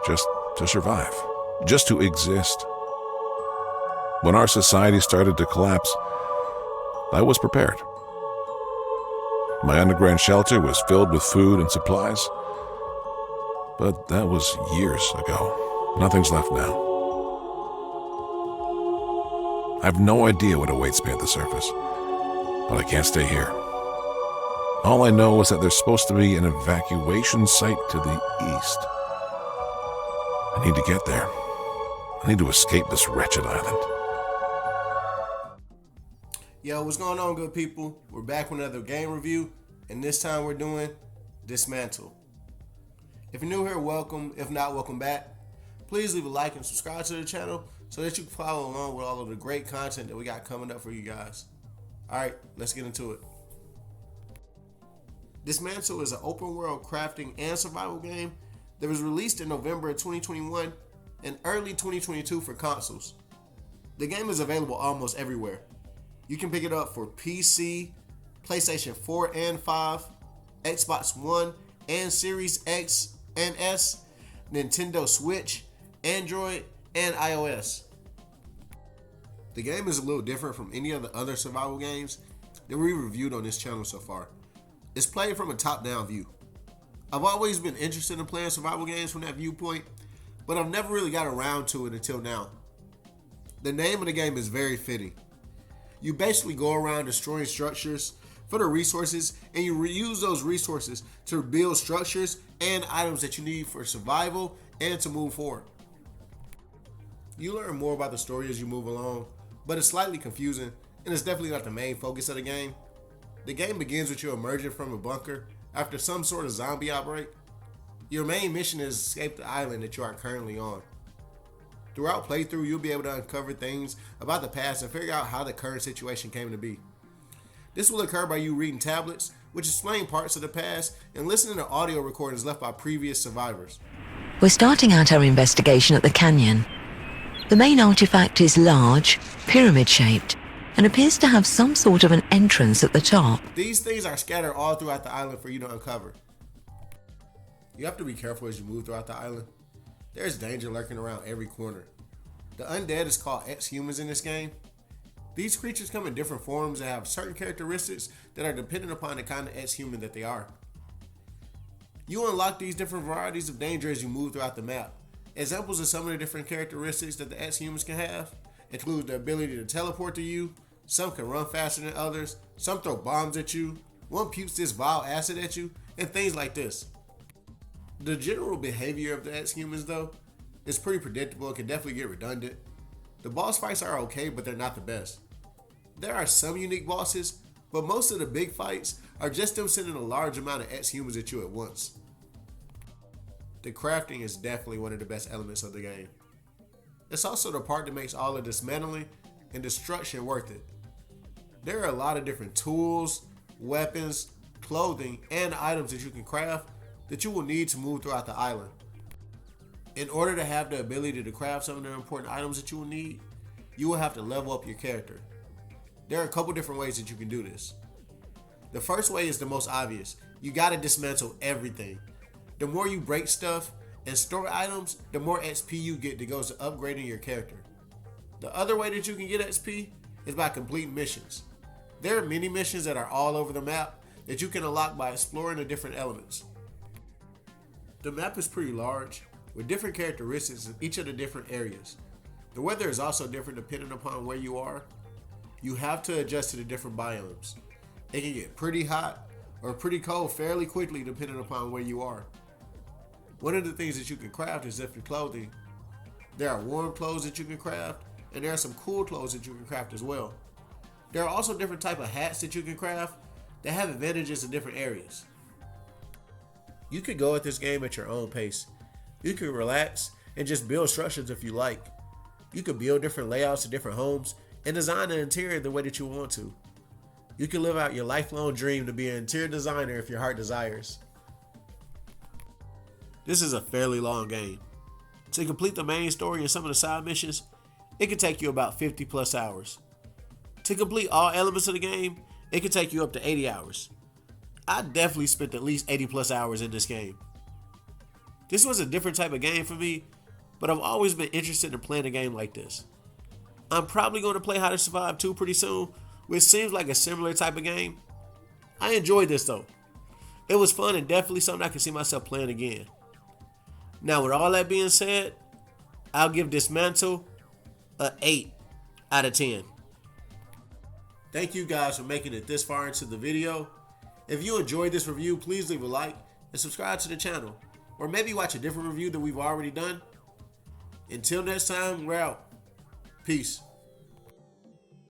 just to survive, just to exist. When our society started to collapse, I was prepared. My underground shelter was filled with food and supplies, but that was years ago. Nothing's left now. I have no idea what awaits me at the surface, but I can't stay here. All I know is that there's supposed to be an evacuation site to the east. I need to get there. I need to escape this wretched island. Yo, what's going on, good people? We're back with another game review, and this time we're doing Dysmantle. If you're new here, welcome. If not, welcome back. Please leave a like and subscribe to the channel so that you can follow along with all of the great content that we got coming up for you guys. Alright, let's get into it. Dysmantle is an open world crafting and survival game that was released in November of 2021 and early 2022 for consoles. The game is available almost everywhere. You can pick it up for PC, PlayStation 4 and 5, Xbox One and Series X and S, Nintendo Switch, Android, and iOS. The game is a little different from any of the other survival games that we reviewed on this channel so far. It's played from a top-down view. I've always been interested in playing survival games from that viewpoint, but I've never really got around to it until now. The name of the game is very fitting. You basically go around destroying structures for the resources, and you reuse those resources to build structures and items that you need for survival and to move forward. You learn more about the story as you move along, but it's slightly confusing, and it's definitely not the main focus of the game. The game begins with you emerging from a bunker after some sort of zombie outbreak. Your main mission is to escape the island that you are currently on. Throughout playthrough, you'll be able to uncover things about the past and figure out how the current situation came to be. This will occur by you reading tablets, which explain parts of the past, and listening to audio recordings left by previous survivors. We're starting out our investigation at the canyon. The main artifact is large, pyramid-shaped, and appears to have some sort of an entrance at the top. These things are scattered all throughout the island for you to uncover. You have to be careful as you move throughout the island. There's danger lurking around every corner. The undead is called ex-humans in this game. These creatures come in different forms and have certain characteristics that are dependent upon the kind of ex-human that they are. You unlock these different varieties of danger as you move throughout the map. Examples of some of the different characteristics that the ex-humans can have include the ability to teleport to you, some can run faster than others, some throw bombs at you, one pukes this vile acid at you, and things like this. The general behavior of the ex-humans, though, is pretty predictable and can definitely get redundant. The boss fights are okay, but they're not the best. There are some unique bosses, but most of the big fights are just them sending a large amount of ex-humans at you at once. The crafting is definitely one of the best elements of the game. It's also the part that makes all the dismantling and destruction worth it. There are a lot of different tools, weapons, clothing, and items that you can craft that you will need to move throughout the island. In order to have the ability to craft some of the important items that you will need, you will have to level up your character. There are a couple different ways that you can do this. The first way is the most obvious. You gotta dismantle everything. The more you break stuff and store items, the more XP you get that goes to upgrading your character. The other way that you can get XP is by completing missions. There are many missions that are all over the map that you can unlock by exploring the different elements. The map is pretty large, with different characteristics in each of the different areas. The weather is also different depending upon where you are. You have to adjust to the different biomes. It can get pretty hot or pretty cold fairly quickly depending upon where you are. One of the things that you can craft is different clothing. There are warm clothes that you can craft, and there are some cool clothes that you can craft as well. There are also different type of hats that you can craft that have advantages in different areas. You could go at this game at your own pace. You can relax and just build structures if you like. You could build different layouts of different homes and design the interior the way that you want to. You can live out your lifelong dream to be an interior designer if your heart desires. This is a fairly long game. To complete the main story and some of the side missions, it can take you about 50 plus hours. To complete all elements of the game, it can take you up to 80 hours. I definitely spent at least 80 plus hours in this game. This was a different type of game for me, but I've always been interested in playing a game like this. I'm probably going to play How to Survive 2 pretty soon, which seems like a similar type of game. I enjoyed this though. It was fun and definitely something I can see myself playing again. Now with all that being said, I'll give Dysmantle a 8 out of 10. Thank you guys for making it this far into the video. If you enjoyed this review, please leave a like and subscribe to the channel. Or maybe watch a different review that we've already done. Until next time, we're out. Peace.